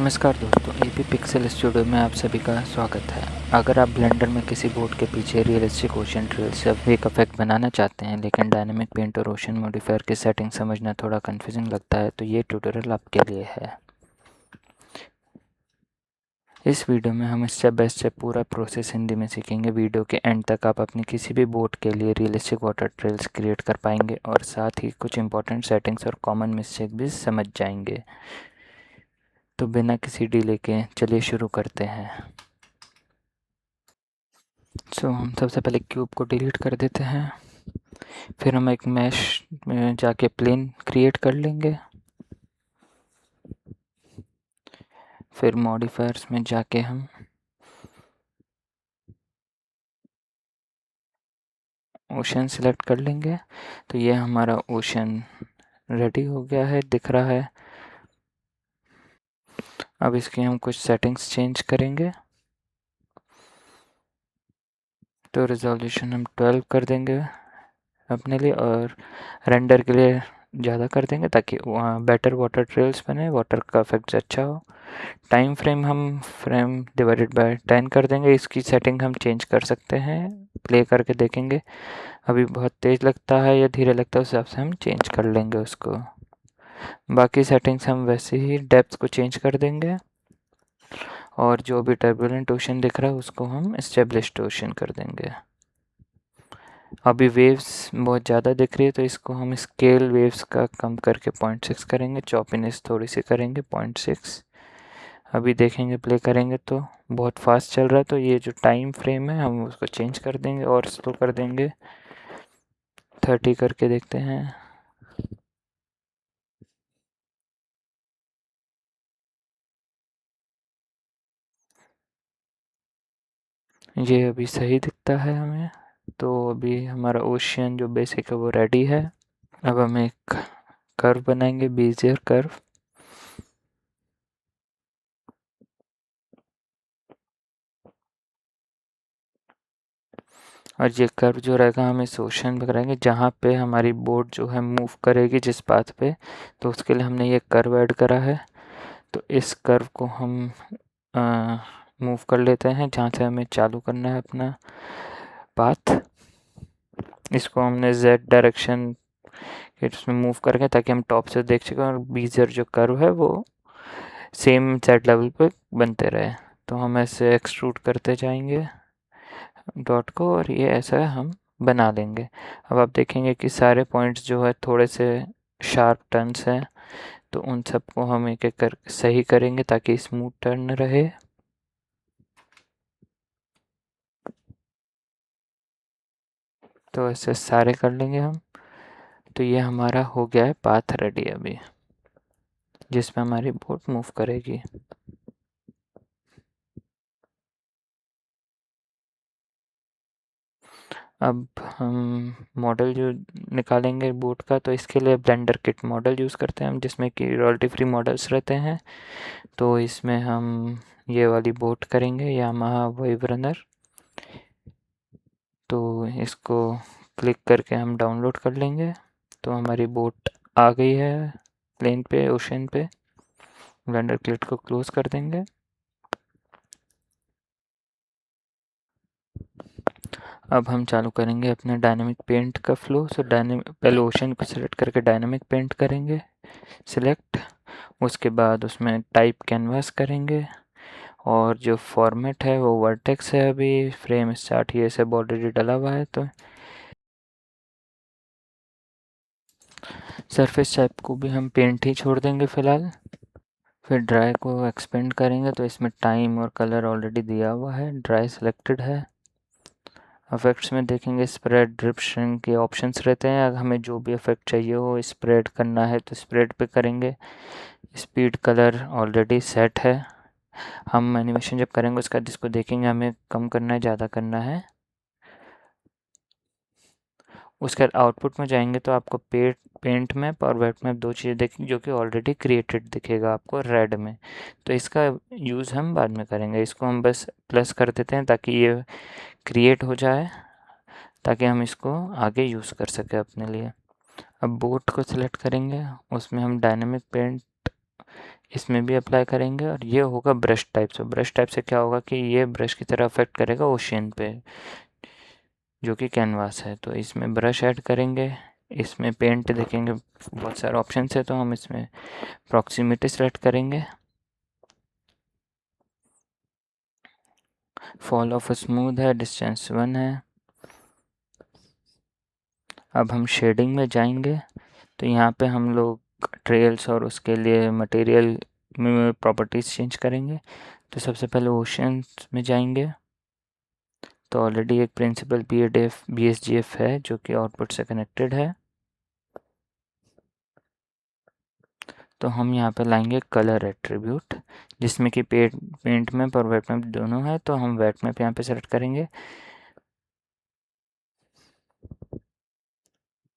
नमस्कार दोस्तों, AP pixel studio में आप सभी का स्वागत है। अगर आप ब्लेंडर में किसी बोर्ड के पीछे रियलिस्टिक ओशन ट्रेल्स या फेक इफेक्ट बनाना चाहते हैं लेकिन डायनामिक पेंट और ओशन मॉडिफायर की सेटिंग समझना थोड़ा कंफ्यूजिंग लगता है तो ये ट्यूटोरियल आपके लिए है। इस वीडियो में हम स्टेप बाय स्टेप पूरा प्रोसेस हिंदी में सीखेंगे। वीडियो के एंड तक आप अपनी किसी भी बोर्ड के लिए रियलिस्टिक वाटर ट्रेल्स क्रिएट कर पाएंगे और साथ ही कुछ इंपॉर्टेंट सेटिंग्स और कॉमन मिस्टेक भी समझ जाएंगे। तो बिना किसी डिले के चलिए शुरू करते हैं। हम सबसे पहले क्यूब को डिलीट कर देते हैं। फिर हम एक मैश में जाके प्लेन क्रिएट कर लेंगे। फिर मॉडिफायर्स में जाके हम ओशन सेलेक्ट कर लेंगे। तो ये हमारा ओशन रेडी हो गया है, दिख रहा है। अब इसकी हम कुछ सेटिंग्स चेंज करेंगे। तो रिजोल्यूशन हम 12 कर देंगे अपने लिए और रेंडर के लिए ज़्यादा कर देंगे ताकि वहाँ बेटर वाटर ट्रेल्स बने, वाटर का इफेक्ट अच्छा हो। टाइम फ्रेम हम फ्रेम डिवाइडेड बाय 10 कर देंगे। इसकी सेटिंग हम चेंज कर सकते हैं, प्ले करके देखेंगे अभी बहुत तेज़ लगता है या धीरे लगता है, उस हिसाब से हम चेंज कर लेंगे उसको। बाकी सेटिंग्स हम वैसे ही डेप्थ को चेंज कर देंगे और जो भी टर्बुलेंट ओशन दिख रहा है उसको हम एस्टेब्लिश्ड ओशन कर देंगे। अभी वेव्स बहुत ज़्यादा दिख रही है तो इसको हम स्केल वेव्स का कम करके 0.6 करेंगे, चॉपिनेस थोड़ी सी करेंगे 0.6। अभी देखेंगे, प्ले करेंगे तो बहुत फास्ट चल रहा है, तो ये जो टाइम फ्रेम है हम उसको चेंज कर देंगे और स्लो कर देंगे, 30 करके देखते हैं। ये अभी सही दिखता है हमें। तो अभी हमारा ओशियन जो बेसिक है वो रेडी है। अब हम एक कर्व बनाएंगे, बेजियर कर्व। और ये कर्व जो रहेगा हम इस ओशन पे करेंगे जहाँ पे हमारी बोट जो है मूव करेगी जिस पाथ पे, तो उसके लिए हमने ये कर्व ऐड करा है। तो इस कर्व को हम मूव कर लेते हैं जहाँ से हमें चालू करना है अपना पाथ। इसको हमने जेड डायरेक्शन इसमें मूव करके ताकि हम टॉप से देख सकें और बीजर जो कर्व है वो सेम जेड लेवल पे बनते रहे। तो हम ऐसे एक्सट्रूड करते जाएंगे डॉट को और ये ऐसा हम बना लेंगे। अब आप देखेंगे कि सारे पॉइंट्स जो है थोड़े से शार्प टर्न्स हैं, तो उन सबको हम एक एक कर सही करेंगे ताकि स्मूथ टर्न रहे। तो ऐसे सारे कर लेंगे हम। तो ये हमारा हो गया है पाथ रेडी अभी, जिसमें हमारी बोट मूव करेगी। अब हम मॉडल जो निकालेंगे बोट का, तो इसके लिए ब्लेंडर किट मॉडल यूज़ करते हैं हम, जिसमें कि रॉयल्टी फ्री मॉडल्स रहते हैं। तो इसमें हम ये वाली बोट करेंगे, यामाहा वेव रनर। तो इसको क्लिक करके हम डाउनलोड कर लेंगे। तो हमारी बोट आ गई है प्लेन पे, ओशन पे। ब्लेंडर किट को क्लोज कर देंगे। अब हम चालू करेंगे अपने डायनामिक पेंट का फ्लो। डायनामिक पहले ओशन को सिलेक्ट करके डायनामिक पेंट करेंगे सिलेक्ट। उसके बाद उसमें टाइप कैनवास करेंगे और जो फॉर्मेट है वो वर्टेक्स है। अभी फ्रेम स्टार्ट ये सब ऑलरेडी डला हुआ है, तो सरफेस टाइप को भी हम पेंट ही छोड़ देंगे फ़िलहाल। फिर ड्राई को एक्सपेंड करेंगे, तो इसमें टाइम और कलर ऑलरेडी दिया हुआ है, ड्राई सिलेक्टेड है। इफेक्ट्स में देखेंगे स्प्रेड, ड्रिप, श्रिंक के ऑप्शंस रहते हैं। अगर हमें जो भी इफेक्ट चाहिए हो स्प्रेड करना है तो स्प्रेड पे करेंगे। स्पीड कलर ऑलरेडी सेट है। हम एनिमेशन जब करेंगे उसका जिसको देखेंगे हमें कम करना है, ज़्यादा करना है। उसके बाद आउटपुट में जाएंगे तो आपको पेंट मैप और वेट मैप दो चीज़ें देखेंगे जो कि ऑलरेडी क्रिएटेड दिखेगा आपको रेड में। तो इसका यूज़ हम बाद में करेंगे। इसको हम बस प्लस कर देते हैं ताकि ये क्रिएट हो जाए, ताकि हम इसको आगे यूज़ कर सकें अपने लिए। अब बोट को सिलेक्ट करेंगे, उसमें हम डायनामिक पेंट इसमें भी अप्लाई करेंगे। और ये होगा ब्रश टाइप से। ब्रश टाइप से क्या होगा कि ये ब्रश की तरह अफेक्ट करेगा ओशियन पे, जो कि कैनवास है। तो इसमें ब्रश ऐड करेंगे। इसमें पेंट देखेंगे बहुत सारे ऑप्शन है, तो हम इसमें प्रॉक्सिमिटी सेलेक्ट करेंगे। फॉल ऑफ स्मूथ है, डिस्टेंस 1 है। अब हम शेडिंग में जाएंगे, तो यहाँ पे हम लोग ट्रेल्स और उसके लिए मटेरियल में प्रॉपर्टीज़ चेंज करेंगे। तो सबसे पहले ओशंस में जाएंगे, तो ऑलरेडी एक प्रिंसिपल BSGF है जो कि आउटपुट से कनेक्टेड है। तो हम यहाँ पे लाएंगे कलर एट्रीब्यूट, जिसमें कि पेंट मैप और वेट मैप दोनों है। तो हम वेट मैप यहाँ पे सेलेक्ट करेंगे।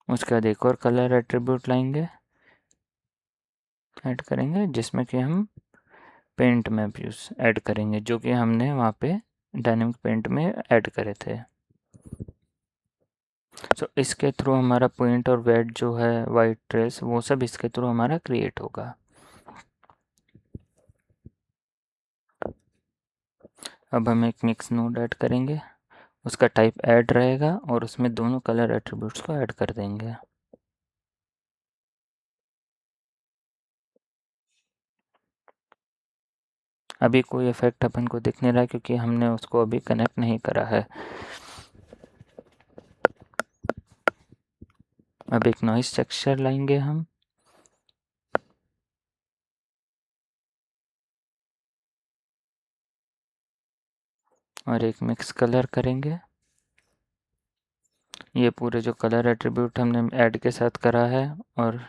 उसके बाद एक और कलर एट्रीब्यूट लाएंगे, ऐड करेंगे, जिसमें कि हम पेंट मैप ऐड करेंगे, जो कि हमने वहाँ पे डायनेमिक पेंट में ऐड करे थे। सो इसके थ्रू हमारा पॉइंट और वेट जो है वाइट ट्रेस, वो सब इसके थ्रू हमारा क्रिएट होगा। अब हम एक मिक्स नोड ऐड करेंगे, उसका टाइप ऐड रहेगा और उसमें दोनों कलर एट्रीब्यूट्स को ऐड कर देंगे। अभी कोई इफेक्ट अपन को दिख नहीं रहा है क्योंकि हमने उसको अभी कनेक्ट नहीं करा है। अब एक नॉइस टेक्सचर लाएंगे हम, और एक मिक्स कलर करेंगे। ये पूरे जो कलर एट्रीब्यूट हमने ऐड के साथ करा है और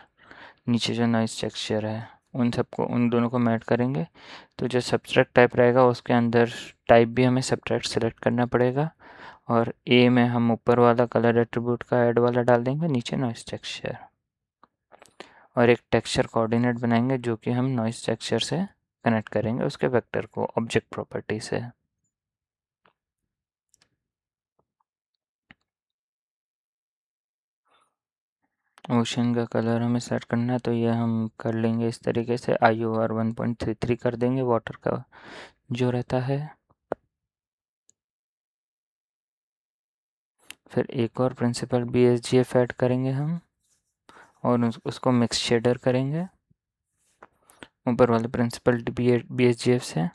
नीचे जो नॉइस टेक्सचर है, उन दोनों को मैच करेंगे। तो जो सब्सट्रैक्ट टाइप रहेगा उसके अंदर टाइप भी हमें सब्सट्रैक्ट सेलेक्ट करना पड़ेगा। और ए में हम ऊपर वाला कलर एट्रीब्यूट का ऐड वाला डाल देंगे, नीचे नॉइस टेक्सचर। और एक टेक्सचर कोऑर्डिनेट बनाएंगे जो कि हम नॉइस टेक्सचर से कनेक्ट करेंगे उसके वेक्टर को ऑब्जेक्ट प्रॉपर्टी से। ओशन का कलर हमें सेट करना है, तो ये हम कर लेंगे इस तरीके से। IOR 1.33 कर देंगे वाटर का जो रहता है। फिर एक और प्रिंसिपल BSGF ऐड करेंगे हम, और उसको मिक्स शेडर करेंगे ऊपर वाले प्रिंसिपल BSGF से।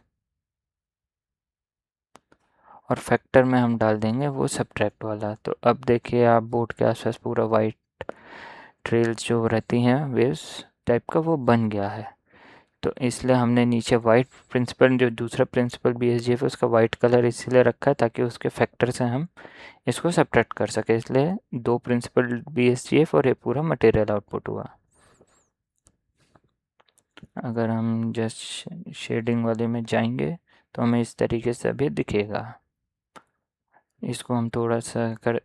और फैक्टर में हम डाल देंगे वो सब्ट्रैक्ट वाला। तो अब देखिए आप बोर्ड के आसपास पूरा वाइट ट्रेल्स जो रहती हैं वेव्स टाइप का, वो बन गया है। तो इसलिए हमने नीचे वाइट प्रिंसिपल, जो दूसरा प्रिंसिपल BSGF है, उसका वाइट कलर इसीलिए रखा है ताकि उसके फैक्टर से हम इसको सब्ट्रैक्ट कर सके। इसलिए दो प्रिंसिपल BSGF और ये पूरा मटेरियल आउटपुट हुआ। अगर हम जस्ट शेडिंग वाले में जाएंगे तो हमें इस तरीके से अभी दिखेगा। इसको हम थोड़ा सा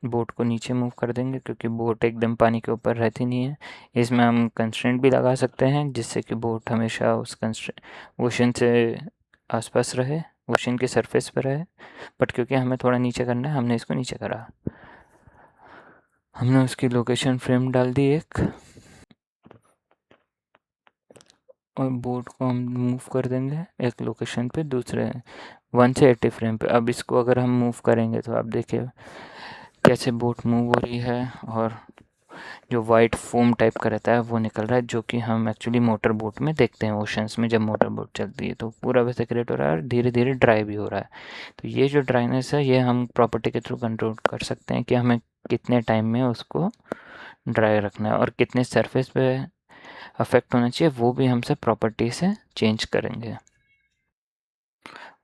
बोट को नीचे मूव कर देंगे क्योंकि बोट एकदम पानी के ऊपर रहती नहीं है। इसमें हम कंस्ट्रेंट भी लगा सकते हैं जिससे कि बोट हमेशा उस ओशन से आसपास रहे, ओशन की सरफेस पर रहे। बट क्योंकि हमें थोड़ा नीचे करना है, हमने इसको नीचे करा। हमने उसकी लोकेशन फ्रेम डाल दी एक, और बोट को हम मूव कर देंगे एक लोकेशन पे दूसरे 1 से 80 फ्रेम पे। अब इसको अगर हम मूव करेंगे तो आप देखिए कैसे बोट मूव हो रही है, और जो वाइट फोम टाइप का रहता है वो निकल रहा है, जो कि हम एक्चुअली मोटर बोट में देखते हैं। ओशंस में जब मोटर बोट चलती है तो पूरा वैसे क्रिएट हो रहा है और धीरे धीरे ड्राई भी हो रहा है। तो ये जो ड्राइनेस है ये हम प्रॉपर्टी के थ्रू कंट्रोल कर सकते हैं कि हमें कितने टाइम में उसको ड्राई रखना है और कितने सरफेस पे अफेक्ट होना चाहिए, वो भी हम सब प्रॉपर्टी से चेंज करेंगे।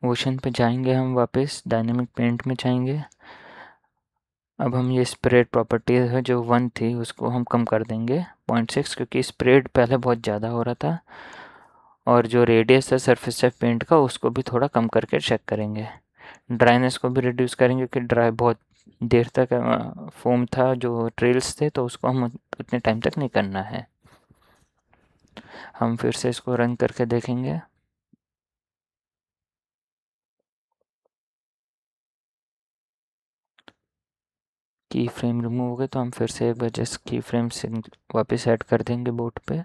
ओशन पे जाएंगे, हम वापस डायनेमिक पेंट में जाएंगे। अब हम ये स्प्रेड प्रॉपर्टी है जो 1 थी उसको हम कम कर देंगे 0.6, क्योंकि स्प्रेड पहले बहुत ज़्यादा हो रहा था। और जो रेडियस है सरफेस ऑफ पेंट का उसको भी थोड़ा कम करके चेक करेंगे। ड्राइनेस को भी रिड्यूस करेंगे कि ड्राई बहुत देर तक फोम था जो ट्रेल्स थे, तो उसको हम उतने टाइम तक नहीं करना है। हम फिर से इसको रन करके देखेंगे। की फ्रेम रिमूव हो गए, तो हम फिर से एक बार जस्ट की फ्रेम से वापस ऐड कर देंगे बोर्ड पे।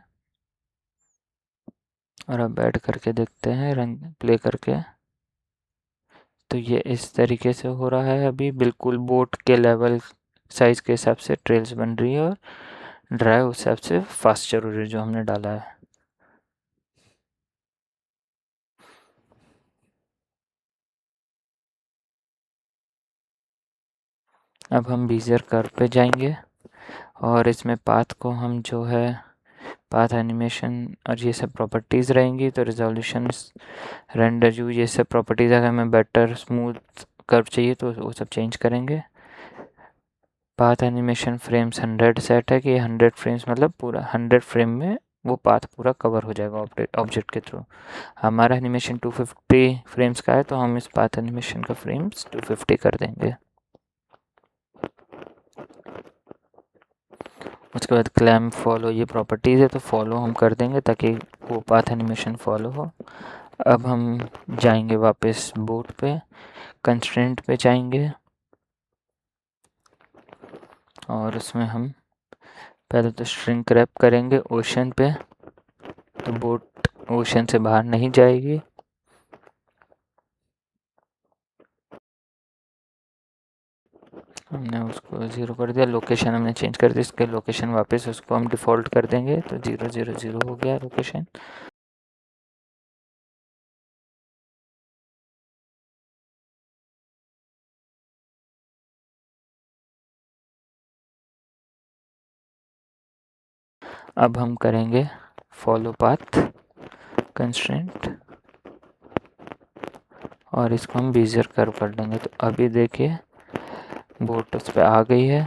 और अब ऐड करके देखते हैं रन प्ले करके। तो ये इस तरीके से हो रहा है, अभी बिल्कुल बोट के साइज़ के हिसाब से ट्रेल्स बन रही है और ड्राइव उस हिसाब से फास्ट चल रही है जो हमने डाला है। अब हम बीजियर कर्व पे जाएंगे और इसमें पाथ को हम जो है पाथ एनिमेशन और ये सब प्रॉपर्टीज़ रहेंगी। तो रिजोल्यूशन, रेंडर व्यू, ये सब प्रॉपर्टीज़ अगर हमें बेटर स्मूथ कर्व चाहिए तो वो सब चेंज करेंगे। पाथ एनिमेशन फ्रेम्स 100 सेट है कि 100 फ्रेम्स मतलब पूरा 100 फ्रेम में वो पाथ पूरा कवर हो जाएगा ऑब्जेक्ट के थ्रू। हमारा एनिमेशन 250 फ्रेम्स का है तो हम इस पाथ एनिमेशन का फ्रेम्स 250 कर देंगे। उसके बाद क्लैम्प फॉलो, ये प्रॉपर्टीज़ है तो फॉलो हम कर देंगे ताकि वो पाथ एनिमेशन फॉलो हो। अब हम जाएंगे वापस बोट पे, कंस्ट्रेंट पे जाएंगे और उसमें हम पहले तो श्रिंक रैप करेंगे ओशन पे, तो बोट ओशन से बाहर नहीं जाएगी। हमने उसको 0 कर दिया। लोकेशन हमने चेंज कर दी, इसके लोकेशन वापस उसको हम डिफ़ॉल्ट कर देंगे तो 0 0 0 हो गया लोकेशन। अब हम करेंगे फॉलो पाथ कंस्ट्रेंट और इसको हम बीजियर कर्व कर देंगे। तो अभी देखिए बोट उस पर आ गई है।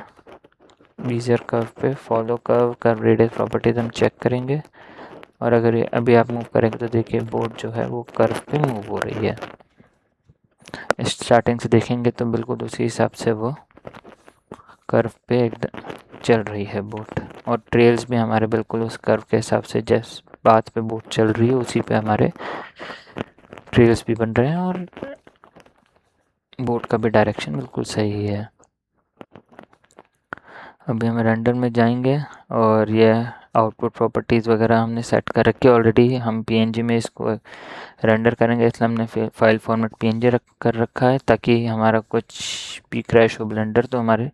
बीजियर कर्व पे फॉलो कर्व रेडियस प्रॉपर्टीज हम चेक करेंगे और अगर ये अभी आप मूव करेंगे तो देखिए बोट जो है वो कर्व पे मूव हो रही है। स्टार्टिंग से देखेंगे तो बिल्कुल उसी हिसाब से वो कर्व पे एकदम चल रही है बोट, और ट्रेल्स भी हमारे बिल्कुल उस कर्व के हिसाब से जिस पाथ पे बोट चल रही है उसी पे हमारे ट्रेल्स भी बन रहे हैं और बोट का भी डायरेक्शन बिल्कुल सही है। अभी हम रेंडर में जाएंगे और ये आउटपुट प्रॉपर्टीज़ वगैरह हमने सेट कर रखी है ऑलरेडी। हम पीएनजी में इसको रेंडर करेंगे इसलिए हमने फाइल फॉर्मेट पीएनजी कर रखा है ताकि हमारा कुछ भी क्रैश हो ब्लेंडर तो हमारे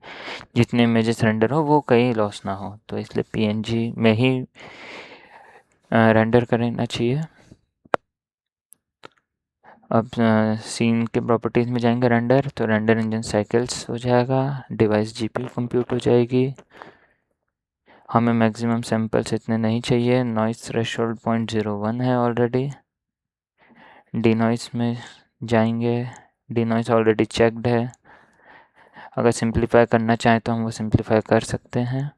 जितने इमेजेस रेंडर हो वो कहीं लॉस ना हो, तो इसलिए पीएनजी में ही रेंडर करना चाहिए। अब सीन के प्रॉपर्टीज़ में जाएंगे रेंडर, तो रेंडर इंजन साइकिल्स हो जाएगा, डिवाइस जीपीयू कंप्यूट हो जाएगी। हमें मैक्सिमम सैंपल्स इतने नहीं चाहिए, नॉइस थ्रेशोल्ड 0.01 है ऑलरेडी। डी नॉइस में जाएंगे, डी नॉइस ऑलरेडी चेक्ड है। अगर सिंप्लीफाई करना चाहें तो हम वो सिंप्लीफाई कर सकते हैं।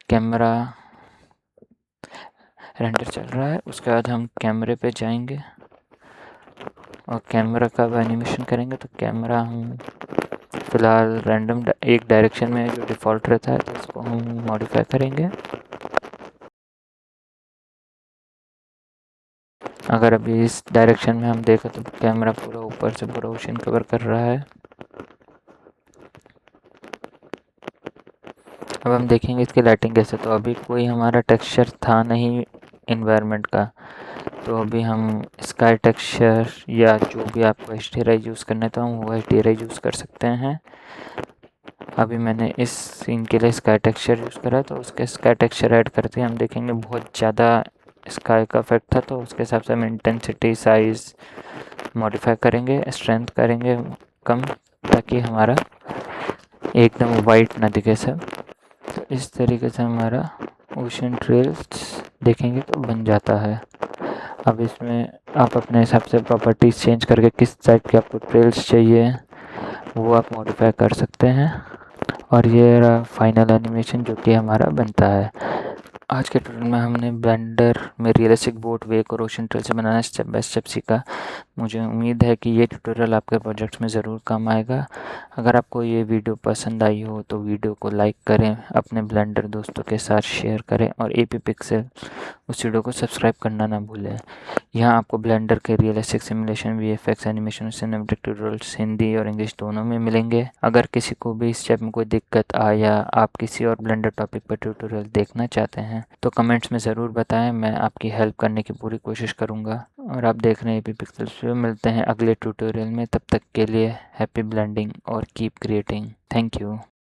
कैमरा रेंडर चल रहा है, उसके बाद हम कैमरे पे जाएंगे और कैमरा का एनिमेशन करेंगे। तो कैमरा हम फ़िलहाल रैंडम एक डायरेक्शन में जो डिफ़ॉल्ट रहता है तो उसको हम मॉडिफाई करेंगे। अगर अभी इस डायरेक्शन में हम देखें तो कैमरा पूरा ऊपर से पूरा ओशन कवर कर रहा है। अब हम देखेंगे इसकी लाइटिंग कैसे। तो अभी कोई हमारा टेक्सचर था नहीं इन्वायरमेंट का, तो अभी हम स्काई टेक्सचर या जो भी आपको HDRI यूज़ करना है तो हम वो HDRI यूज़ कर सकते हैं। अभी मैंने इस सीन के लिए स्काई टेक्सचर यूज़ करा तो उसके स्काई टेक्सचर ऐड करते हम देखेंगे बहुत ज़्यादा स्काई का इफेक्ट था, तो उसके हिसाब से हम इंटेंसिटी साइज़ मॉडिफाई करेंगे, स्ट्रेंथ करेंगे कम ताकि हमारा एकदम वाइट ना दिखे सब। तो इस तरीके से हमारा ओशन ट्रेल्स देखेंगे तो बन जाता है। अब इसमें आप अपने हिसाब से प्रॉपर्टीज़ चेंज करके किस टाइप के आपको ट्रेल्स चाहिए वो आप मॉडिफाई कर सकते हैं। और ये रहा फाइनल एनिमेशन जो कि हमारा बनता है। आज के ट्यूटोरियल में हमने ब्लेंडर में रियलिस्टिक बोट वेक और ओशन ट्रेल से बनाना स्टेप बाय स्टेप सीखा। मुझे उम्मीद है कि ये ट्यूटोरियल आपके प्रोजेक्ट्स में ज़रूर काम आएगा। अगर आपको ये वीडियो पसंद आई हो तो वीडियो को लाइक करें, अपने ब्लेंडर दोस्तों के साथ शेयर करें और AP पिक्सल उस वीडियो को सब्सक्राइब करना ना भूलें। यहाँ आपको ब्लेंडर के realistic simulation, VFX, animation, cinematic tutorials Hindi और इंग्लिश दोनों में मिलेंगे। अगर किसी को भी इस स्टेप में कोई दिक्कत आए या आप किसी और ब्लेंडर टॉपिक पर ट्यूटोरियल देखना चाहते हैं तो कमेंट्स में ज़रूर बताएं, मैं आपकी हेल्प करने की पूरी कोशिश करूँगा। और आप देख रहे हैं AP पिक्सल। फिर मिलते हैं अगले ट्यूटोरियल में, तब तक के लिए हैप्पी ब्लेंडिंग और कीप क्रिएटिंग। Thank you.